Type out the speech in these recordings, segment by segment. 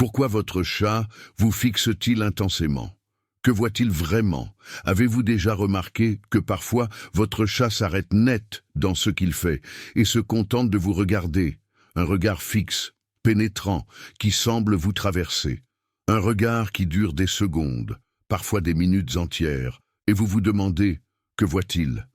Pourquoi votre chat vous fixe-t-il intensément? Que voit-il vraiment? Avez-vous déjà remarqué que parfois votre chat s'arrête net dans ce qu'il fait et se contente de vous regarder? Un regard fixe, pénétrant, qui semble vous traverser. Un regard qui dure des secondes, parfois des minutes entières, et vous vous demandez, que voit-il?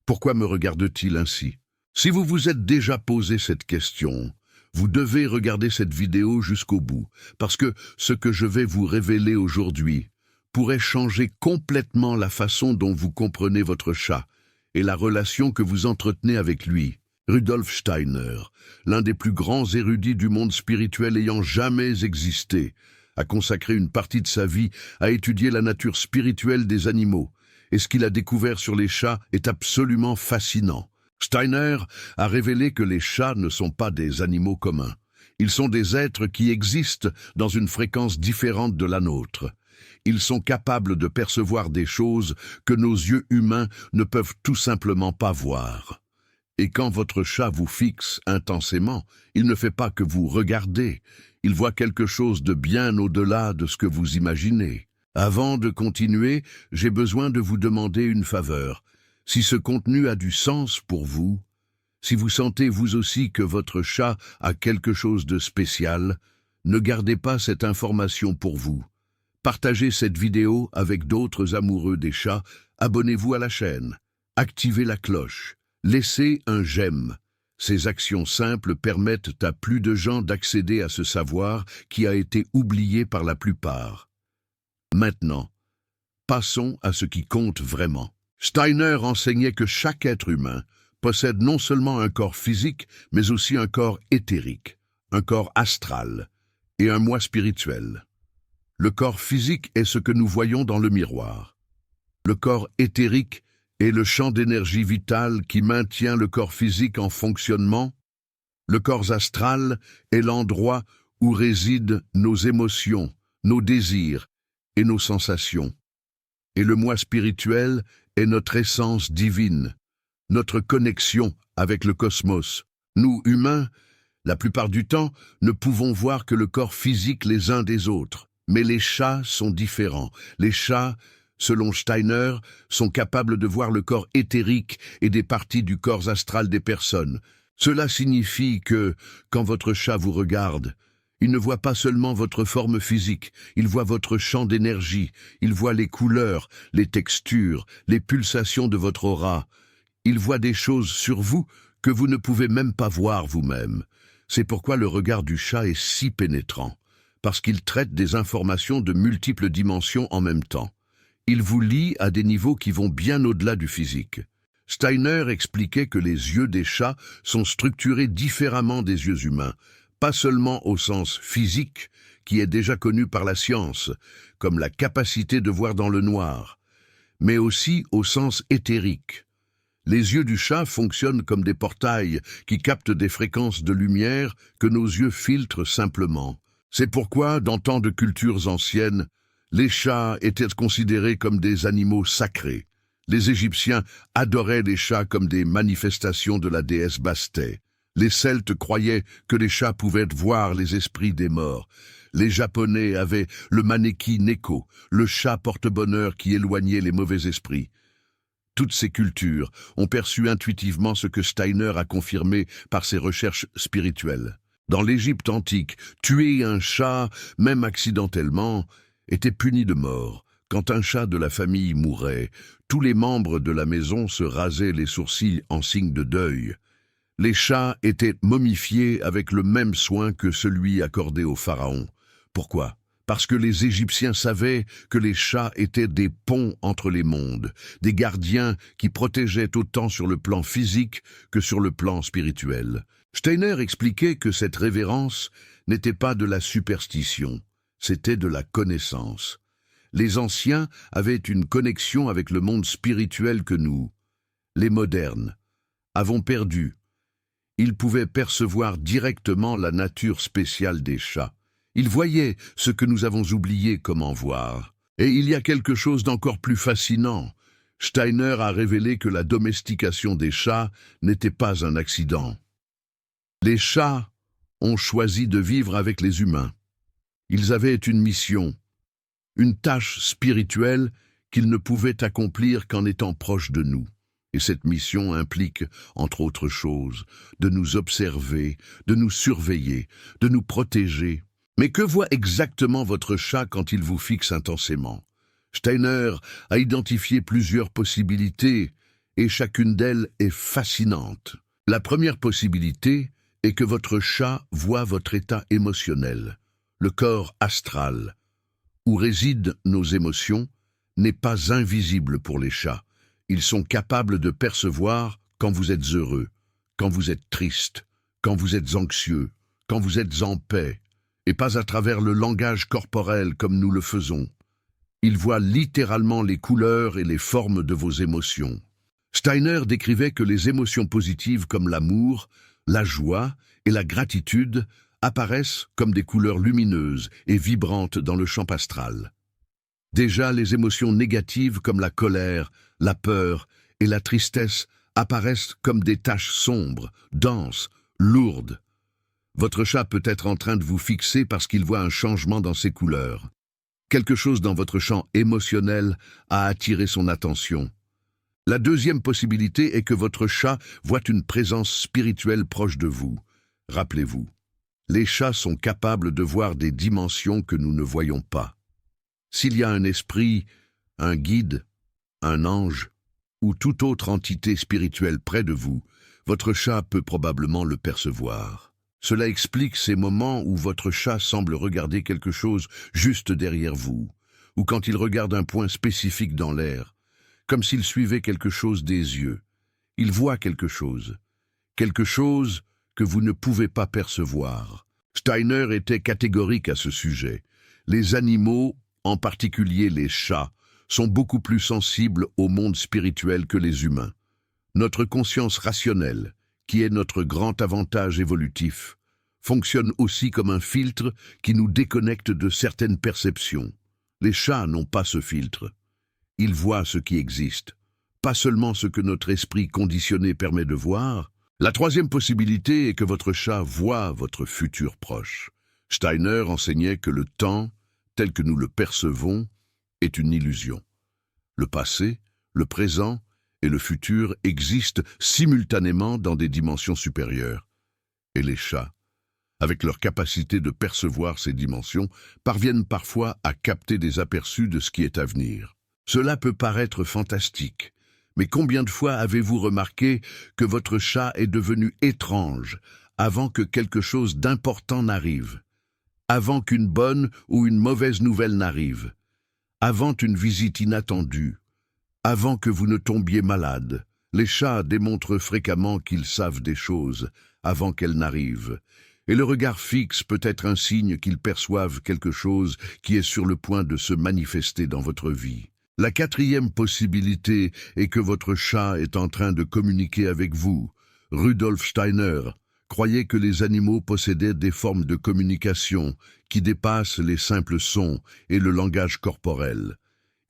Pourquoi me regarde-t-il ainsi? Si vous vous êtes déjà posé cette question, vous devez regarder cette vidéo jusqu'au bout, parce que ce que je vais vous révéler aujourd'hui pourrait changer complètement la façon dont vous comprenez votre chat et la relation que vous entretenez avec lui. Rudolf Steiner, l'un des plus grands érudits du monde spirituel ayant jamais existé, a consacré une partie de sa vie à étudier la nature spirituelle des animaux, et ce qu'il a découvert sur les chats est absolument fascinant. Steiner a révélé que les chats ne sont pas des animaux communs. Ils sont des êtres qui existent dans une fréquence différente de la nôtre. Ils sont capables de percevoir des choses que nos yeux humains ne peuvent tout simplement pas voir. Et quand votre chat vous fixe intensément, il ne fait pas que vous regarder, il voit quelque chose de bien au-delà de ce que vous imaginez. Avant de continuer, j'ai besoin de vous demander une faveur. Si ce contenu a du sens pour vous, si vous sentez vous aussi que votre chat a quelque chose de spécial, ne gardez pas cette information pour vous. Partagez cette vidéo avec d'autres amoureux des chats, abonnez-vous à la chaîne, activez la cloche, laissez un j'aime. Ces actions simples permettent à plus de gens d'accéder à ce savoir qui a été oublié par la plupart. Maintenant, passons à ce qui compte vraiment. Steiner enseignait que chaque être humain possède non seulement un corps physique, mais aussi un corps éthérique, un corps astral et un moi spirituel. Le corps physique est ce que nous voyons dans le miroir. Le corps éthérique est le champ d'énergie vitale qui maintient le corps physique en fonctionnement. Le corps astral est l'endroit où résident nos émotions, nos désirs et nos sensations. Et le moi spirituel est notre essence divine, notre connexion avec le cosmos. Nous, humains, la plupart du temps, ne pouvons voir que le corps physique les uns des autres. Mais les chats sont différents. Les chats, selon Steiner, sont capables de voir le corps éthérique et des parties du corps astral des personnes. Cela signifie que, quand votre chat vous regarde, il ne voit pas seulement votre forme physique, il voit votre champ d'énergie, il voit les couleurs, les textures, les pulsations de votre aura. Il voit des choses sur vous que vous ne pouvez même pas voir vous-même. C'est pourquoi le regard du chat est si pénétrant, parce qu'il traite des informations de multiples dimensions en même temps. Il vous lie à des niveaux qui vont bien au-delà du physique. Steiner expliquait que les yeux des chats sont structurés différemment des yeux humains, pas seulement au sens physique, qui est déjà connu par la science, comme la capacité de voir dans le noir, mais aussi au sens éthérique. Les yeux du chat fonctionnent comme des portails qui captent des fréquences de lumière que nos yeux filtrent simplement. C'est pourquoi, dans tant de cultures anciennes, les chats étaient considérés comme des animaux sacrés. Les Égyptiens adoraient les chats comme des manifestations de la déesse Bastet. Les Celtes croyaient que les chats pouvaient voir les esprits des morts. Les Japonais avaient le maneki neko, le chat porte-bonheur qui éloignait les mauvais esprits. Toutes ces cultures ont perçu intuitivement ce que Steiner a confirmé par ses recherches spirituelles. Dans l'Égypte antique, tuer un chat, même accidentellement, était puni de mort. Quand un chat de la famille mourait, tous les membres de la maison se rasaient les sourcils en signe de deuil. Les chats étaient momifiés avec le même soin que celui accordé au pharaon. Pourquoi? Parce que les Égyptiens savaient que les chats étaient des ponts entre les mondes, des gardiens qui protégeaient autant sur le plan physique que sur le plan spirituel. Steiner expliquait que cette révérence n'était pas de la superstition, c'était de la connaissance. Les anciens avaient une connexion avec le monde spirituel que nous, les modernes, avons perdu. Ils pouvaient percevoir directement la nature spéciale des chats. Ils voyaient ce que nous avons oublié comment voir. Et il y a quelque chose d'encore plus fascinant. Steiner a révélé que la domestication des chats n'était pas un accident. Les chats ont choisi de vivre avec les humains. Ils avaient une mission, une tâche spirituelle qu'ils ne pouvaient accomplir qu'en étant proches de nous. Et cette mission implique, entre autres choses, de nous observer, de nous surveiller, de nous protéger. Mais que voit exactement votre chat quand il vous fixe intensément? Steiner a identifié plusieurs possibilités, et chacune d'elles est fascinante. La première possibilité est que votre chat voit votre état émotionnel. Le corps astral, où résident nos émotions, n'est pas invisible pour les chats. Ils sont capables de percevoir quand vous êtes heureux, quand vous êtes triste, quand vous êtes anxieux, quand vous êtes en paix, et pas à travers le langage corporel comme nous le faisons. Ils voient littéralement les couleurs et les formes de vos émotions. Steiner décrivait que les émotions positives comme l'amour, la joie et la gratitude apparaissent comme des couleurs lumineuses et vibrantes dans le champ astral. Déjà, les émotions négatives comme la colère, la peur et la tristesse apparaissent comme des taches sombres, denses, lourdes. Votre chat peut être en train de vous fixer parce qu'il voit un changement dans ses couleurs. Quelque chose dans votre champ émotionnel a attiré son attention. La deuxième possibilité est que votre chat voit une présence spirituelle proche de vous. Rappelez-vous, les chats sont capables de voir des dimensions que nous ne voyons pas. S'il y a un esprit, un guide, un ange ou toute autre entité spirituelle près de vous, votre chat peut probablement le percevoir. Cela explique ces moments où votre chat semble regarder quelque chose juste derrière vous, ou quand il regarde un point spécifique dans l'air, comme s'il suivait quelque chose des yeux. Il voit quelque chose que vous ne pouvez pas percevoir. Steiner était catégorique à ce sujet. Les animaux, en particulier les chats, sont beaucoup plus sensibles au monde spirituel que les humains. Notre conscience rationnelle, qui est notre grand avantage évolutif, fonctionne aussi comme un filtre qui nous déconnecte de certaines perceptions. Les chats n'ont pas ce filtre. Ils voient ce qui existe, pas seulement ce que notre esprit conditionné permet de voir. La troisième possibilité est que votre chat voit votre futur proche. Steiner enseignait que le temps, tel que nous le percevons, est une illusion. Le passé, le présent et le futur existent simultanément dans des dimensions supérieures. Et les chats, avec leur capacité de percevoir ces dimensions, parviennent parfois à capter des aperçus de ce qui est à venir. Cela peut paraître fantastique, mais combien de fois avez-vous remarqué que votre chat est devenu étrange avant que quelque chose d'important n'arrive, avant qu'une bonne ou une mauvaise nouvelle n'arrive, avant une visite inattendue, avant que vous ne tombiez malade? Les chats démontrent fréquemment qu'ils savent des choses avant qu'elles n'arrivent, et le regard fixe peut être un signe qu'ils perçoivent quelque chose qui est sur le point de se manifester dans votre vie. La quatrième possibilité est que votre chat est en train de communiquer avec vous. Rudolf Steiner croyait que les animaux possédaient des formes de communication qui dépassent les simples sons et le langage corporel.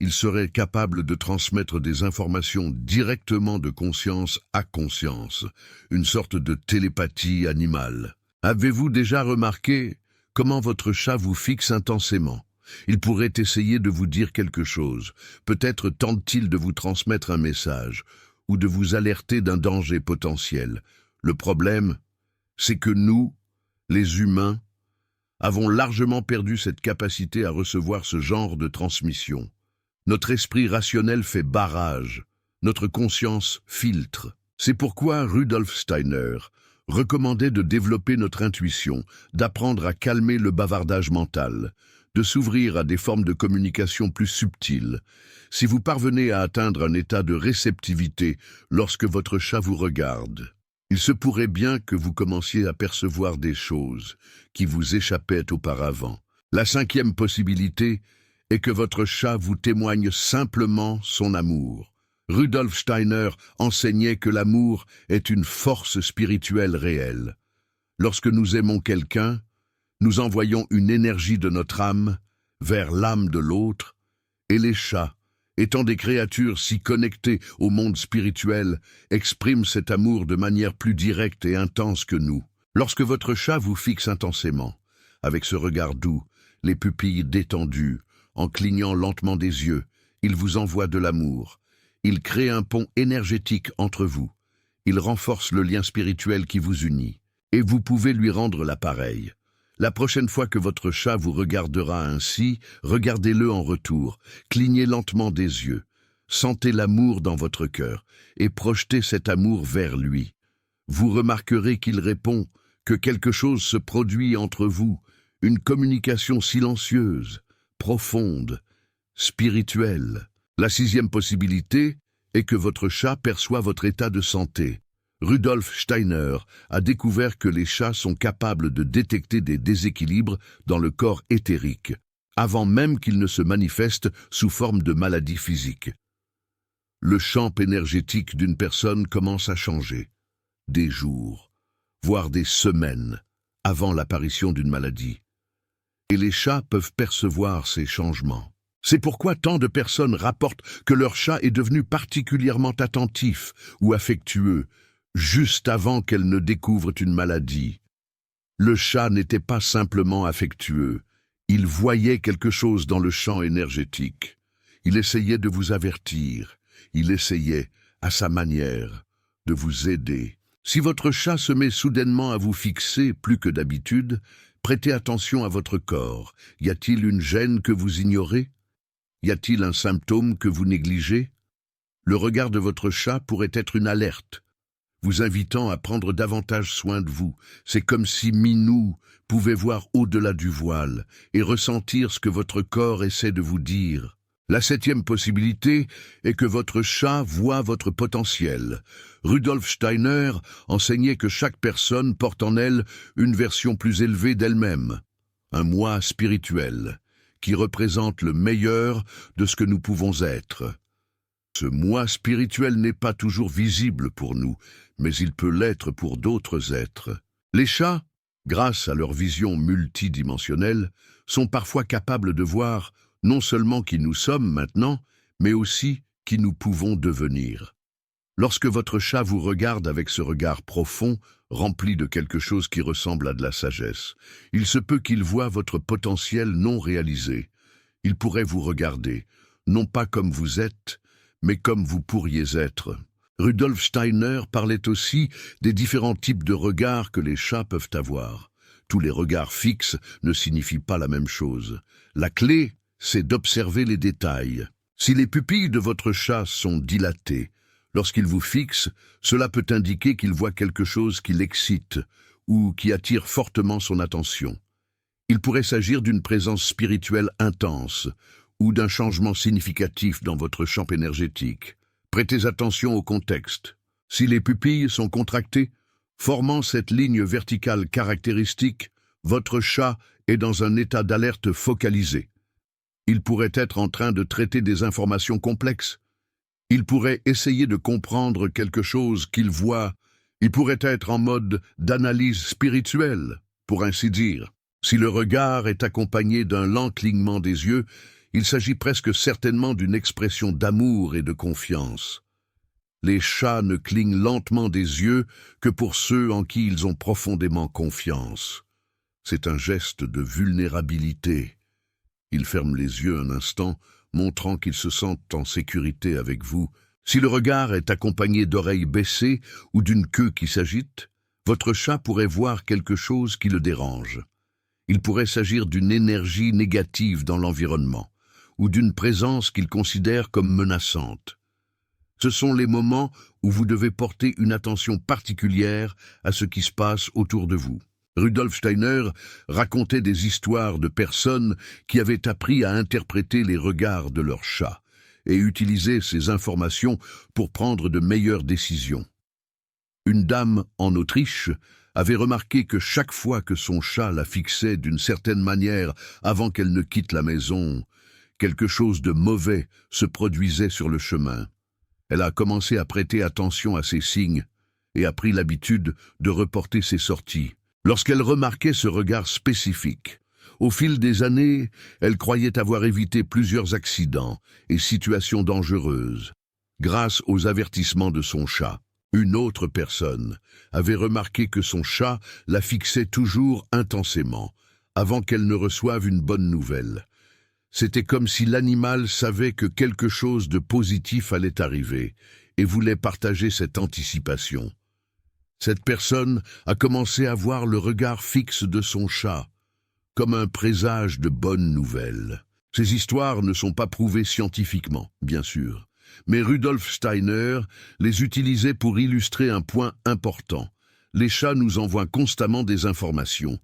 Ils seraient capables de transmettre des informations directement de conscience à conscience, une sorte de télépathie animale. Avez-vous déjà remarqué comment votre chat vous fixe intensément? Il pourrait essayer de vous dire quelque chose. Peut-être tente-t-il de vous transmettre un message ou de vous alerter d'un danger potentiel. Le problème, c'est que nous, les humains, avons largement perdu cette capacité à recevoir ce genre de transmission. Notre esprit rationnel fait barrage, notre conscience filtre. C'est pourquoi Rudolf Steiner recommandait de développer notre intuition, d'apprendre à calmer le bavardage mental, de s'ouvrir à des formes de communication plus subtiles. Si vous parvenez à atteindre un état de réceptivité lorsque votre chat vous regarde, il se pourrait bien que vous commenciez à percevoir des choses qui vous échappaient auparavant. La cinquième possibilité est que votre chat vous témoigne simplement son amour. Rudolf Steiner enseignait que l'amour est une force spirituelle réelle. Lorsque nous aimons quelqu'un, nous envoyons une énergie de notre âme vers l'âme de l'autre, et les chats, étant des créatures si connectées au monde spirituel, expriment cet amour de manière plus directe et intense que nous. Lorsque votre chat vous fixe intensément, avec ce regard doux, les pupilles détendues, en clignant lentement des yeux. Il vous envoie de l'amour. Il crée un pont énergétique entre vous. Il renforce le lien spirituel qui vous unit. Et vous pouvez lui rendre l'appareil. La prochaine fois que votre chat vous regardera ainsi, regardez-le en retour, clignez lentement des yeux, sentez l'amour dans votre cœur et projetez cet amour vers lui. Vous remarquerez qu'il répond, que quelque chose se produit entre vous, une communication silencieuse, profonde, spirituelle. La sixième possibilité est que votre chat perçoit votre état de santé. Rudolf Steiner a découvert que les chats sont capables de détecter des déséquilibres dans le corps éthérique, avant même qu'ils ne se manifestent sous forme de maladies physiques. Le champ énergétique d'une personne commence à changer, des jours, voire des semaines, avant l'apparition d'une maladie. Et les chats peuvent percevoir ces changements. C'est pourquoi tant de personnes rapportent que leur chat est devenu particulièrement attentif ou affectueux, juste avant qu'elle ne découvre une maladie. Le chat n'était pas simplement affectueux, il voyait quelque chose dans le champ énergétique. Il essayait de vous avertir, il essayait, à sa manière, de vous aider. Si votre chat se met soudainement à vous fixer plus que d'habitude, prêtez attention à votre corps. Y a-t-il une gêne que vous ignorez? Y a-t-il un symptôme que vous négligez? Le regard de votre chat pourrait être une alerte, vous invitant à prendre davantage soin de vous. C'est comme si Minou pouvait voir au-delà du voile et ressentir ce que votre corps essaie de vous dire. La septième possibilité est que votre chat voit votre potentiel. Rudolf Steiner enseignait que chaque personne porte en elle une version plus élevée d'elle-même, un moi spirituel, qui représente le meilleur de ce que nous pouvons être. Ce moi spirituel n'est pas toujours visible pour nous, mais il peut l'être pour d'autres êtres. Les chats, grâce à leur vision multidimensionnelle, sont parfois capables de voir non seulement qui nous sommes maintenant, mais aussi qui nous pouvons devenir. Lorsque votre chat vous regarde avec ce regard profond, rempli de quelque chose qui ressemble à de la sagesse, il se peut qu'il voie votre potentiel non réalisé. Il pourrait vous regarder, non pas comme vous êtes, mais comme vous pourriez être. Rudolf Steiner parlait aussi des différents types de regards que les chats peuvent avoir. Tous les regards fixes ne signifient pas la même chose. La clé, c'est d'observer les détails. Si les pupilles de votre chat sont dilatées, lorsqu'il vous fixe, cela peut indiquer qu'il voit quelque chose qui l'excite ou qui attire fortement son attention. Il pourrait s'agir d'une présence spirituelle intense ou d'un changement significatif dans votre champ énergétique. Prêtez attention au contexte. Si les pupilles sont contractées, formant cette ligne verticale caractéristique, votre chat est dans un état d'alerte focalisé. Il pourrait être en train de traiter des informations complexes. Il pourrait essayer de comprendre quelque chose qu'il voit. Il pourrait être en mode d'analyse spirituelle, pour ainsi dire. Si le regard est accompagné d'un lent clignement des yeux, il s'agit presque certainement d'une expression d'amour et de confiance. Les chats ne clignent lentement des yeux que pour ceux en qui ils ont profondément confiance. C'est un geste de vulnérabilité. Ils ferment les yeux un instant, montrant qu'ils se sentent en sécurité avec vous. Si le regard est accompagné d'oreilles baissées ou d'une queue qui s'agite, votre chat pourrait voir quelque chose qui le dérange. Il pourrait s'agir d'une énergie négative dans l'environnement, ou d'une présence qu'il considère comme menaçante. Ce sont les moments où vous devez porter une attention particulière à ce qui se passe autour de vous. Rudolf Steiner racontait des histoires de personnes qui avaient appris à interpréter les regards de leurs chats et utiliser ces informations pour prendre de meilleures décisions. Une dame en Autriche avait remarqué que chaque fois que son chat la fixait d'une certaine manière avant qu'elle ne quitte la maison, quelque chose de mauvais se produisait sur le chemin. Elle a commencé à prêter attention à ces signes et a pris l'habitude de reporter ses sorties. Lorsqu'elle remarquait ce regard spécifique, au fil des années, elle croyait avoir évité plusieurs accidents et situations dangereuses. Grâce aux avertissements de son chat, une autre personne avait remarqué que son chat la fixait toujours intensément, avant qu'elle ne reçoive une bonne nouvelle. C'était comme si l'animal savait que quelque chose de positif allait arriver et voulait partager cette anticipation. Cette personne a commencé à voir le regard fixe de son chat, comme un présage de bonnes nouvelles. Ces histoires ne sont pas prouvées scientifiquement, bien sûr, mais Rudolf Steiner les utilisait pour illustrer un point important. Les chats nous envoient constamment des informations.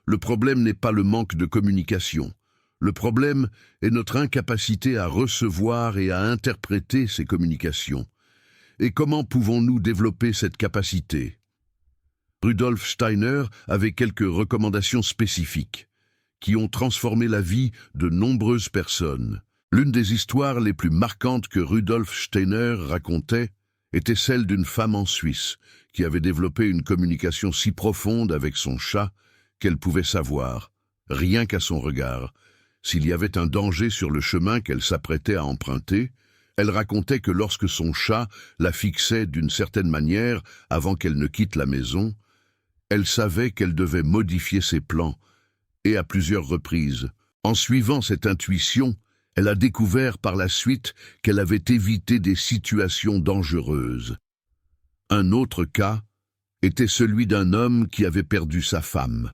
Le problème n'est pas le manque de communication. Le problème est notre incapacité à recevoir et à interpréter ces communications. Et comment pouvons-nous développer cette capacité? Rudolf Steiner avait quelques recommandations spécifiques qui ont transformé la vie de nombreuses personnes. L'une des histoires les plus marquantes que Rudolf Steiner racontait était celle d'une femme en Suisse qui avait développé une communication si profonde avec son chat qu'elle pouvait savoir, rien qu'à son regard, s'il y avait un danger sur le chemin qu'elle s'apprêtait à emprunter. Elle racontait que lorsque son chat la fixait d'une certaine manière avant qu'elle ne quitte la maison, elle savait qu'elle devait modifier ses plans, et à plusieurs reprises. En suivant cette intuition, elle a découvert par la suite qu'elle avait évité des situations dangereuses. Un autre cas était celui d'un homme qui avait perdu sa femme.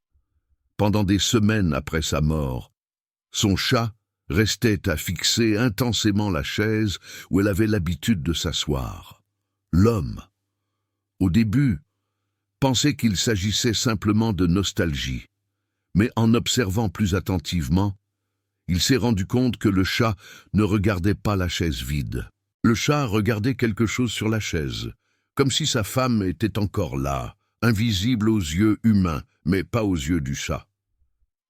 Pendant des semaines après sa mort, son chat restait à fixer intensément la chaise où elle avait l'habitude de s'asseoir. L'homme, au début, pensait qu'il s'agissait simplement de nostalgie, mais en observant plus attentivement, il s'est rendu compte que le chat ne regardait pas la chaise vide. Le chat regardait quelque chose sur la chaise, comme si sa femme était encore là, invisible aux yeux humains, mais pas aux yeux du chat.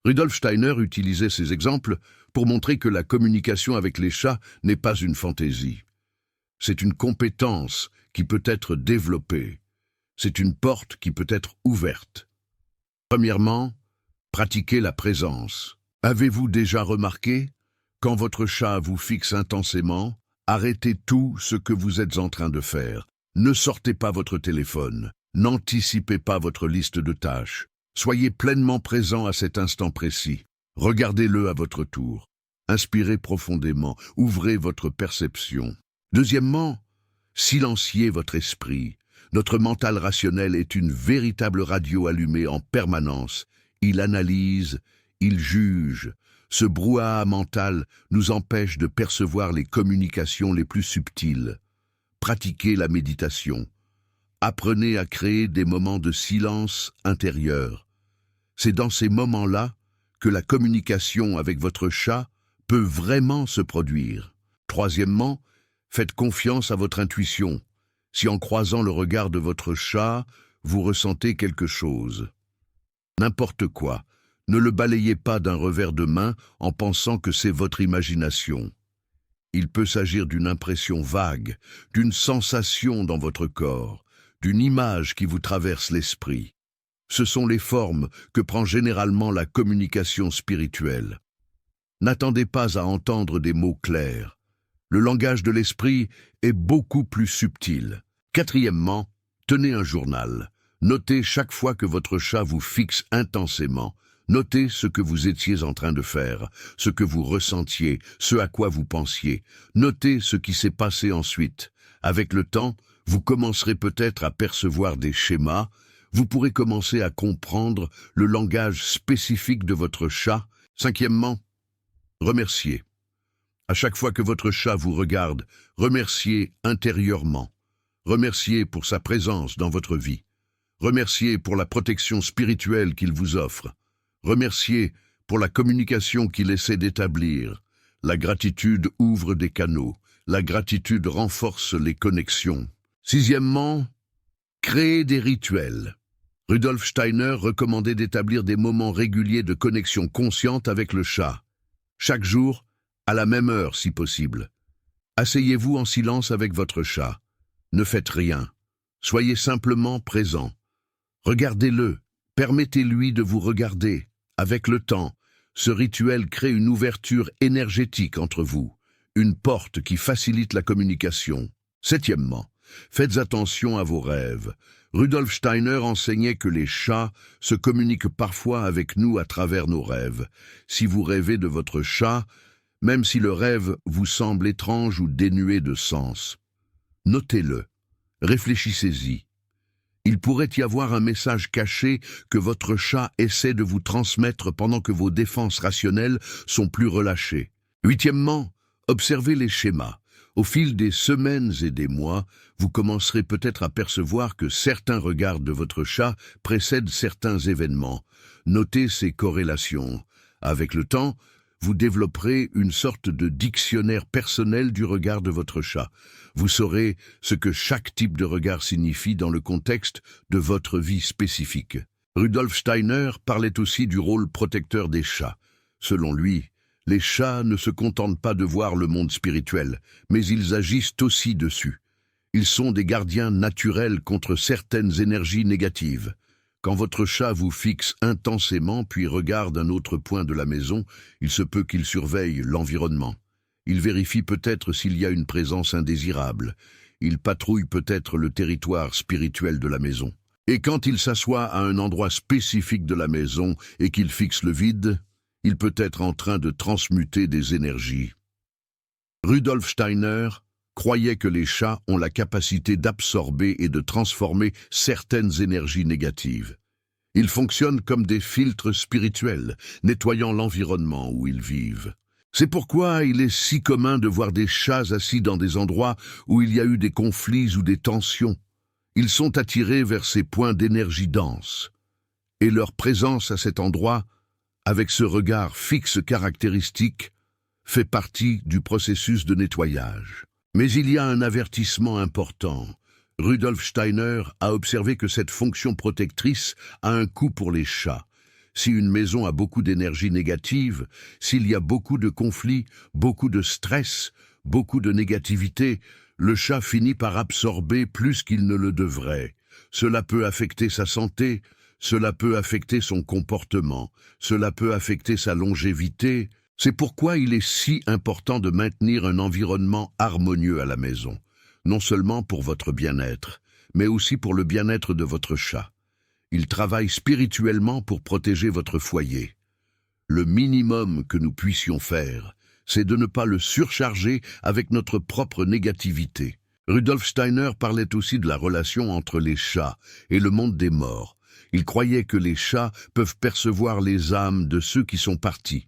Rudolf Steiner utilisait ces exemples pour montrer que la communication avec les chats n'est pas une fantaisie. C'est une compétence qui peut être développée. C'est une porte qui peut être ouverte. Premièrement, pratiquez la présence. Avez-vous déjà remarqué, quand votre chat vous fixe intensément, arrêtez tout ce que vous êtes en train de faire. Ne sortez pas votre téléphone. N'anticipez pas votre liste de tâches. Soyez pleinement présent à cet instant précis. Regardez-le à votre tour. Inspirez profondément. Ouvrez votre perception. Deuxièmement, silenciez votre esprit. Notre mental rationnel est une véritable radio allumée en permanence. Il analyse, il juge. Ce brouhaha mental nous empêche de percevoir les communications les plus subtiles. Pratiquez la méditation. Apprenez à créer des moments de silence intérieur. C'est dans ces moments-là que la communication avec votre chat peut vraiment se produire. Troisièmement, faites confiance à votre intuition. Si en croisant le regard de votre chat, vous ressentez quelque chose, n'importe quoi, ne le balayez pas d'un revers de main en pensant que c'est votre imagination. Il peut s'agir d'une impression vague, d'une sensation dans votre corps, d'une image qui vous traverse l'esprit. Ce sont les formes que prend généralement la communication spirituelle. N'attendez pas à entendre des mots clairs. Le langage de l'esprit est beaucoup plus subtil. Quatrièmement, tenez un journal. Notez chaque fois que votre chat vous fixe intensément. Notez ce que vous étiez en train de faire, ce que vous ressentiez, ce à quoi vous pensiez. Notez ce qui s'est passé ensuite. Avec le temps, vous commencerez peut-être à percevoir des schémas. Vous pourrez commencer à comprendre le langage spécifique de votre chat. Cinquièmement, remerciez. À chaque fois que votre chat vous regarde, remerciez intérieurement. Remerciez pour sa présence dans votre vie. Remerciez pour la protection spirituelle qu'il vous offre. Remerciez pour la communication qu'il essaie d'établir. La gratitude ouvre des canaux. La gratitude renforce les connexions. Sixièmement, créez des rituels. Rudolf Steiner recommandait d'établir des moments réguliers de connexion consciente avec le chat. Chaque jour, à la même heure si possible. Asseyez-vous en silence avec votre chat. Ne faites rien. Soyez simplement présent. Regardez-le. Permettez-lui de vous regarder. Avec le temps, ce rituel crée une ouverture énergétique entre vous, une porte qui facilite la communication. Septièmement, faites attention à vos rêves. Rudolf Steiner enseignait que les chats se communiquent parfois avec nous à travers nos rêves. Si vous rêvez de votre chat, même si le rêve vous semble étrange ou dénué de sens, notez-le, réfléchissez-y. Il pourrait y avoir un message caché que votre chat essaie de vous transmettre pendant que vos défenses rationnelles sont plus relâchées. Huitièmement, observez les schémas. Au fil des semaines et des mois, vous commencerez peut-être à percevoir que certains regards de votre chat précèdent certains événements. Notez ces corrélations. Avec le temps, vous développerez une sorte de dictionnaire personnel du regard de votre chat. Vous saurez ce que chaque type de regard signifie dans le contexte de votre vie spécifique. Rudolf Steiner parlait aussi du rôle protecteur des chats. Selon lui, les chats ne se contentent pas de voir le monde spirituel, mais ils agissent aussi dessus. Ils sont des gardiens naturels contre certaines énergies négatives. Quand votre chat vous fixe intensément puis regarde un autre point de la maison, il se peut qu'il surveille l'environnement. Il vérifie peut-être s'il y a une présence indésirable. Il patrouille peut-être le territoire spirituel de la maison. Et quand il s'assoit à un endroit spécifique de la maison et qu'il fixe le vide, il peut être en train de transmuter des énergies. Rudolf Steiner croyait que les chats ont la capacité d'absorber et de transformer certaines énergies négatives. Ils fonctionnent comme des filtres spirituels, nettoyant l'environnement où ils vivent. C'est pourquoi il est si commun de voir des chats assis dans des endroits où il y a eu des conflits ou des tensions. Ils sont attirés vers ces points d'énergie dense. Et leur présence à cet endroit, avec ce regard fixe caractéristique, fait partie du processus de nettoyage. Mais il y a un avertissement important. Rudolf Steiner a observé que cette fonction protectrice a un coût pour les chats. Si une maison a beaucoup d'énergie négative, s'il y a beaucoup de conflits, beaucoup de stress, beaucoup de négativité, le chat finit par absorber plus qu'il ne le devrait. Cela peut affecter sa santé, cela peut affecter son comportement, cela peut affecter sa longévité. C'est pourquoi il est si important de maintenir un environnement harmonieux à la maison, non seulement pour votre bien-être, mais aussi pour le bien-être de votre chat. Il travaille spirituellement pour protéger votre foyer. Le minimum que nous puissions faire, c'est de ne pas le surcharger avec notre propre négativité. Rudolf Steiner parlait aussi de la relation entre les chats et le monde des morts. Il croyait que les chats peuvent percevoir les âmes de ceux qui sont partis.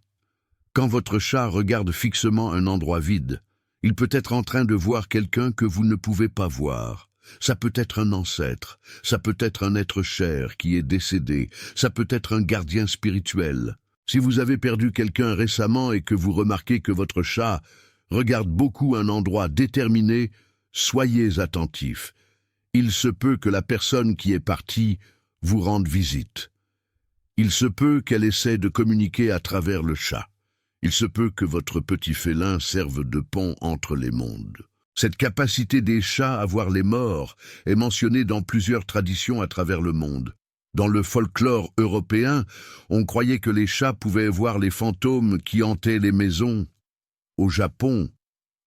Quand votre chat regarde fixement un endroit vide, il peut être en train de voir quelqu'un que vous ne pouvez pas voir. Ça peut être un ancêtre, ça peut être un être cher qui est décédé, ça peut être un gardien spirituel. Si vous avez perdu quelqu'un récemment et que vous remarquez que votre chat regarde beaucoup un endroit déterminé, soyez attentifs. Il se peut que la personne qui est partie vous rende visite. Il se peut qu'elle essaie de communiquer à travers le chat. Il se peut que votre petit félin serve de pont entre les mondes. Cette capacité des chats à voir les morts est mentionnée dans plusieurs traditions à travers le monde. Dans le folklore européen, on croyait que les chats pouvaient voir les fantômes qui hantaient les maisons. Au Japon,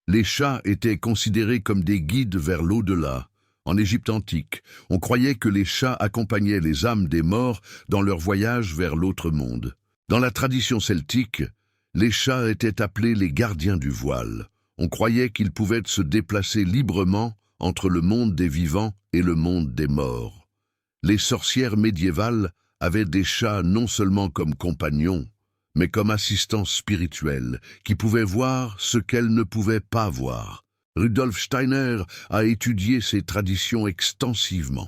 les chats étaient considérés comme des guides vers l'au-delà. En Égypte antique, on croyait que les chats accompagnaient les âmes des morts dans leur voyage vers l'autre monde. Dans la tradition celtique, les chats étaient appelés les gardiens du voile. On croyait qu'ils pouvaient se déplacer librement entre le monde des vivants et le monde des morts. Les sorcières médiévales avaient des chats non seulement comme compagnons, mais comme assistants spirituels, qui pouvaient voir ce qu'elles ne pouvaient pas voir. Rudolf Steiner a étudié ces traditions extensivement.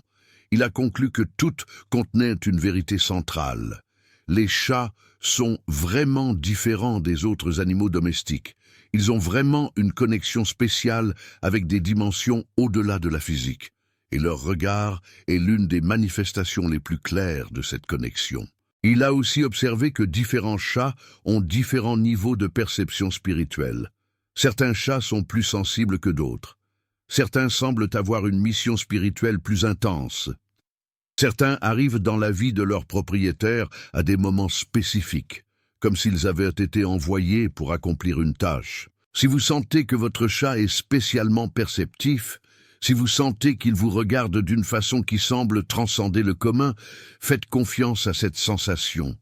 Il a conclu que toutes contenaient une vérité centrale. Les chats sont vraiment différents des autres animaux domestiques. Ils ont vraiment une connexion spéciale avec des dimensions au-delà de la physique. Et leur regard est l'une des manifestations les plus claires de cette connexion. Il a aussi observé que différents chats ont différents niveaux de perception spirituelle. Certains chats sont plus sensibles que d'autres. Certains semblent avoir une mission spirituelle plus intense. Certains arrivent dans la vie de leur propriétaire à des moments spécifiques, comme s'ils avaient été envoyés pour accomplir une tâche. Si vous sentez que votre chat est spécialement perceptif, Si vous sentez qu'il vous regarde d'une façon qui semble transcender le commun, faites confiance à cette sensation.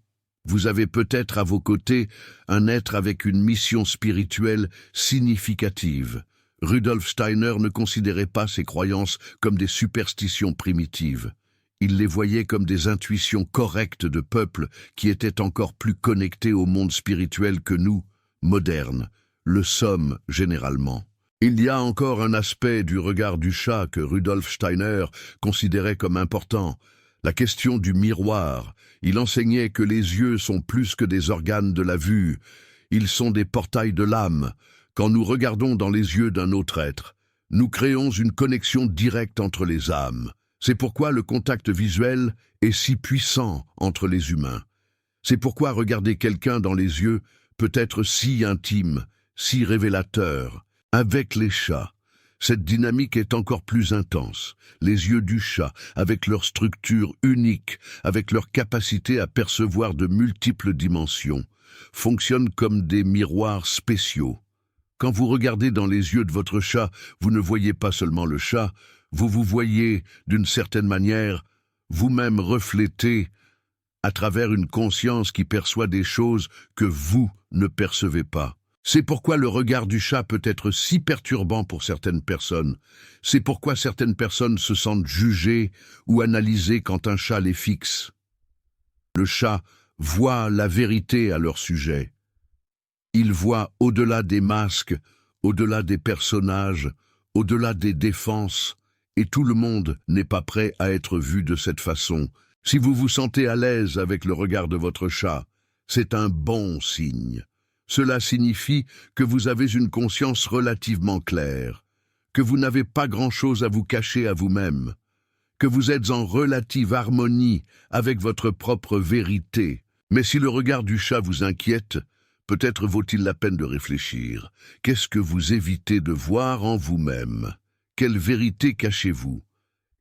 Vous avez peut-être à vos côtés un être avec une mission spirituelle significative. Rudolf Steiner ne considérait pas ses croyances comme des superstitions primitives. Il les voyait comme des intuitions correctes de peuples qui étaient encore plus connectés au monde spirituel que nous, modernes, le sommes généralement. Il y a encore un aspect du regard du chat que Rudolf Steiner considérait comme important, la question du miroir. Il enseignait que les yeux sont plus que des organes de la vue, ils sont des portails de l'âme. Quand nous regardons dans les yeux d'un autre être, nous créons une connexion directe entre les âmes. C'est pourquoi le contact visuel est si puissant entre les humains. C'est pourquoi regarder quelqu'un dans les yeux peut être si intime, si révélateur. Avec les chats, cette dynamique est encore plus intense. Les yeux du chat, avec leur structure unique, avec leur capacité à percevoir de multiples dimensions, fonctionnent comme des miroirs spéciaux. Quand vous regardez dans les yeux de votre chat, vous ne voyez pas seulement le chat, vous vous voyez, d'une certaine manière, vous-même reflété à travers une conscience qui perçoit des choses que vous ne percevez pas. C'est pourquoi le regard du chat peut être si perturbant pour certaines personnes. C'est pourquoi certaines personnes se sentent jugées ou analysées quand un chat les fixe. Le chat voit la vérité à leur sujet. Il voit au-delà des masques, au-delà des personnages, au-delà des défenses, et tout le monde n'est pas prêt à être vu de cette façon. Si vous vous sentez à l'aise avec le regard de votre chat, c'est un bon signe. Cela signifie que vous avez une conscience relativement claire, que vous n'avez pas grand-chose à vous cacher à vous-même, que vous êtes en relative harmonie avec votre propre vérité. Mais si le regard du chat vous inquiète, peut-être vaut-il la peine de réfléchir. Qu'est-ce que vous évitez de voir en vous-même? Quelle vérité cachez-vous?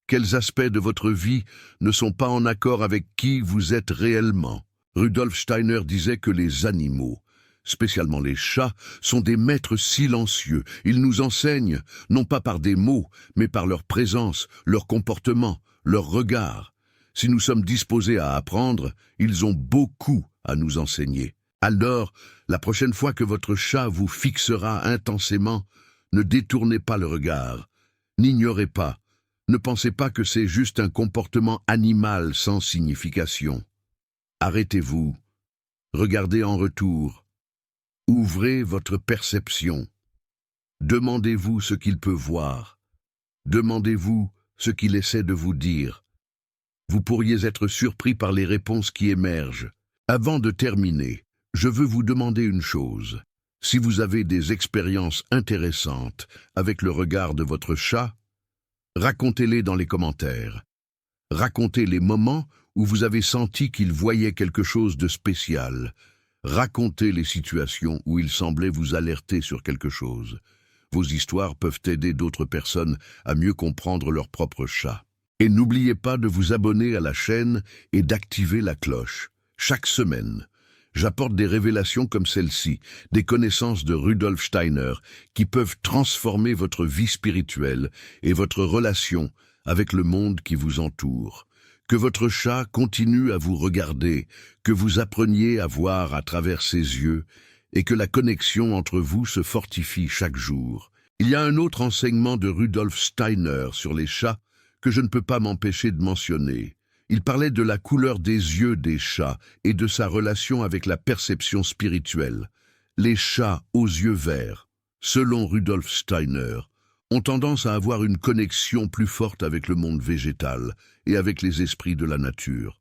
Quels aspects de votre vie ne sont pas en accord avec qui vous êtes réellement? Rudolf Steiner disait que les animaux, spécialement les chats, sont des maîtres silencieux. Ils nous enseignent, non pas par des mots, mais par leur présence, leur comportement, leur regard. Si nous sommes disposés à apprendre, ils ont beaucoup à nous enseigner. Alors, la prochaine fois que votre chat vous fixera intensément, ne détournez pas le regard, n'ignorez pas, ne pensez pas que c'est juste un comportement animal sans signification. Arrêtez-vous, regardez en retour, ouvrez votre perception, demandez-vous ce qu'il peut voir, demandez-vous ce qu'il essaie de vous dire. Vous pourriez être surpris par les réponses qui émergent. Avant de terminer, je veux vous demander une chose. Si vous avez des expériences intéressantes avec le regard de votre chat, racontez-les dans les commentaires. Racontez les moments où vous avez senti qu'il voyait quelque chose de spécial. Racontez les situations où il semblait vous alerter sur quelque chose. Vos histoires peuvent aider d'autres personnes à mieux comprendre leur propre chat. Et n'oubliez pas de vous abonner à la chaîne et d'activer la cloche. Chaque semaine, j'apporte des révélations comme celle-ci, des connaissances de Rudolf Steiner qui peuvent transformer votre vie spirituelle et votre relation avec le monde qui vous entoure. Que votre chat continue à vous regarder, que vous appreniez à voir à travers ses yeux et que la connexion entre vous se fortifie chaque jour. Il y a un autre enseignement de Rudolf Steiner sur les chats que je ne peux pas m'empêcher de mentionner. Il parlait de la couleur des yeux des chats et de sa relation avec la perception spirituelle. Les chats aux yeux verts, selon Rudolf Steiner, ont tendance à avoir une connexion plus forte avec le monde végétal et avec les esprits de la nature.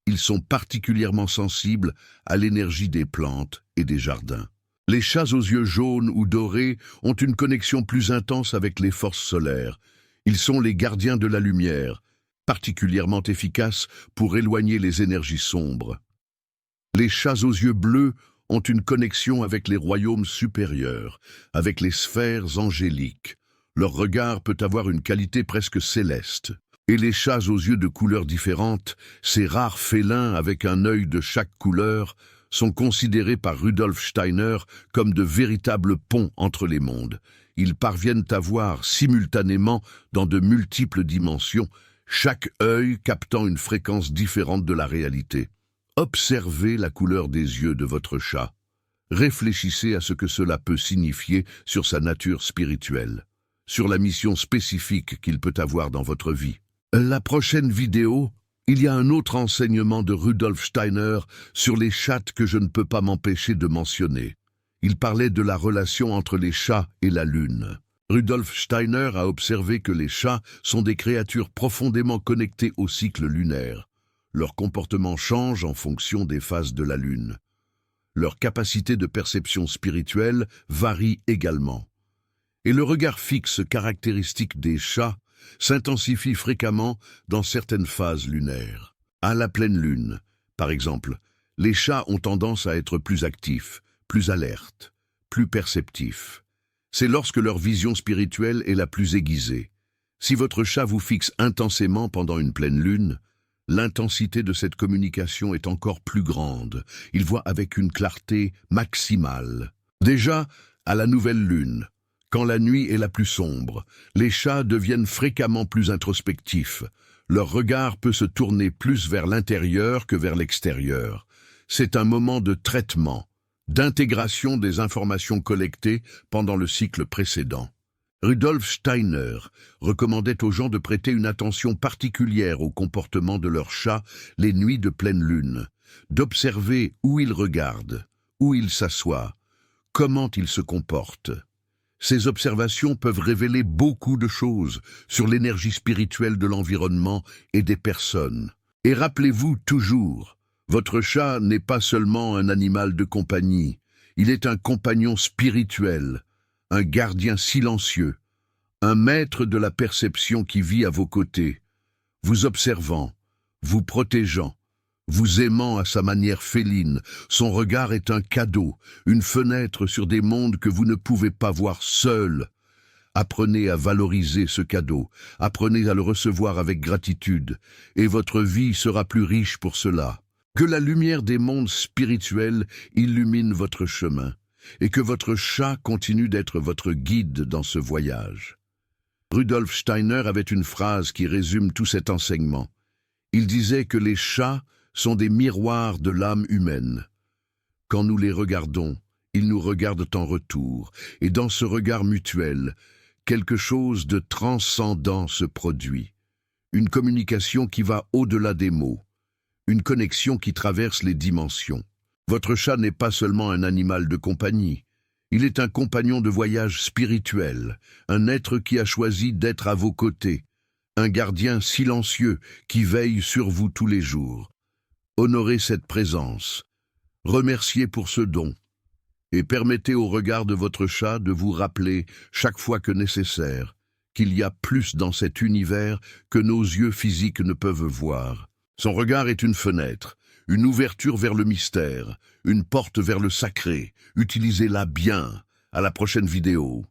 Ils sont particulièrement sensibles à l'énergie des plantes et des jardins. Les chats aux yeux jaunes ou dorés ont une connexion plus intense avec les forces solaires. Ils sont les gardiens de la lumière, particulièrement efficaces pour éloigner les énergies sombres. Les chats aux yeux bleus ont une connexion avec les royaumes supérieurs, avec les sphères angéliques. Leur regard peut avoir une qualité presque céleste. Et les chats aux yeux de couleurs différentes, ces rares félins avec un œil de chaque couleur, sont considérés par Rudolf Steiner comme de véritables ponts entre les mondes. Ils parviennent à voir simultanément dans de multiples dimensions, chaque œil captant une fréquence différente de la réalité. Observez la couleur des yeux de votre chat. Réfléchissez à ce que cela peut signifier sur sa nature spirituelle, sur la mission spécifique qu'il peut avoir dans votre vie. La prochaine vidéo, il y a un autre enseignement de Rudolf Steiner sur les chattes que je ne peux pas m'empêcher de mentionner. Il parlait de la relation entre les chats et la lune. Rudolf Steiner a observé que les chats sont des créatures profondément connectées au cycle lunaire. Leur comportement change en fonction des phases de la lune. Leur capacité de perception spirituelle varie également. Et le regard fixe caractéristique des chats s'intensifie fréquemment dans certaines phases lunaires. À la pleine lune, par exemple, les chats ont tendance à être plus actifs, plus alertes, plus perceptifs. C'est lorsque leur vision spirituelle est la plus aiguisée. Si votre chat vous fixe intensément pendant une pleine lune, l'intensité de cette communication est encore plus grande. Il voit avec une clarté maximale. Déjà, à la nouvelle lune, quand la nuit est la plus sombre, les chats deviennent fréquemment plus introspectifs. Leur regard peut se tourner plus vers l'intérieur que vers l'extérieur. C'est un moment de traitement, d'intégration des informations collectées pendant le cycle précédent. Rudolf Steiner recommandait aux gens de prêter une attention particulière au comportement de leurs chats les nuits de pleine lune, d'observer où ils regardent, où ils s'assoient, comment ils se comportent. Ces observations peuvent révéler beaucoup de choses sur l'énergie spirituelle de l'environnement et des personnes. Et rappelez-vous toujours, votre chat n'est pas seulement un animal de compagnie, il est un compagnon spirituel, un gardien silencieux, un maître de la perception qui vit à vos côtés, vous observant, vous protégeant, vous aimant à sa manière féline. Son regard est un cadeau, une fenêtre sur des mondes que vous ne pouvez pas voir seul. Apprenez à valoriser ce cadeau, apprenez à le recevoir avec gratitude, et votre vie sera plus riche pour cela. Que la lumière des mondes spirituels illumine votre chemin, et que votre chat continue d'être votre guide dans ce voyage. Rudolf Steiner avait une phrase qui résume tout cet enseignement. Il disait que les chats sont des miroirs de l'âme humaine. Quand nous les regardons, ils nous regardent en retour, et dans ce regard mutuel, quelque chose de transcendant se produit. Une communication qui va au-delà des mots, une connexion qui traverse les dimensions. Votre chat n'est pas seulement un animal de compagnie, il est un compagnon de voyage spirituel, un être qui a choisi d'être à vos côtés, un gardien silencieux qui veille sur vous tous les jours. Honorez cette présence, remerciez pour ce don, et permettez au regard de votre chat de vous rappeler, chaque fois que nécessaire, qu'il y a plus dans cet univers que nos yeux physiques ne peuvent voir. Son regard est une fenêtre, une ouverture vers le mystère, une porte vers le sacré. Utilisez-la bien. À la prochaine vidéo.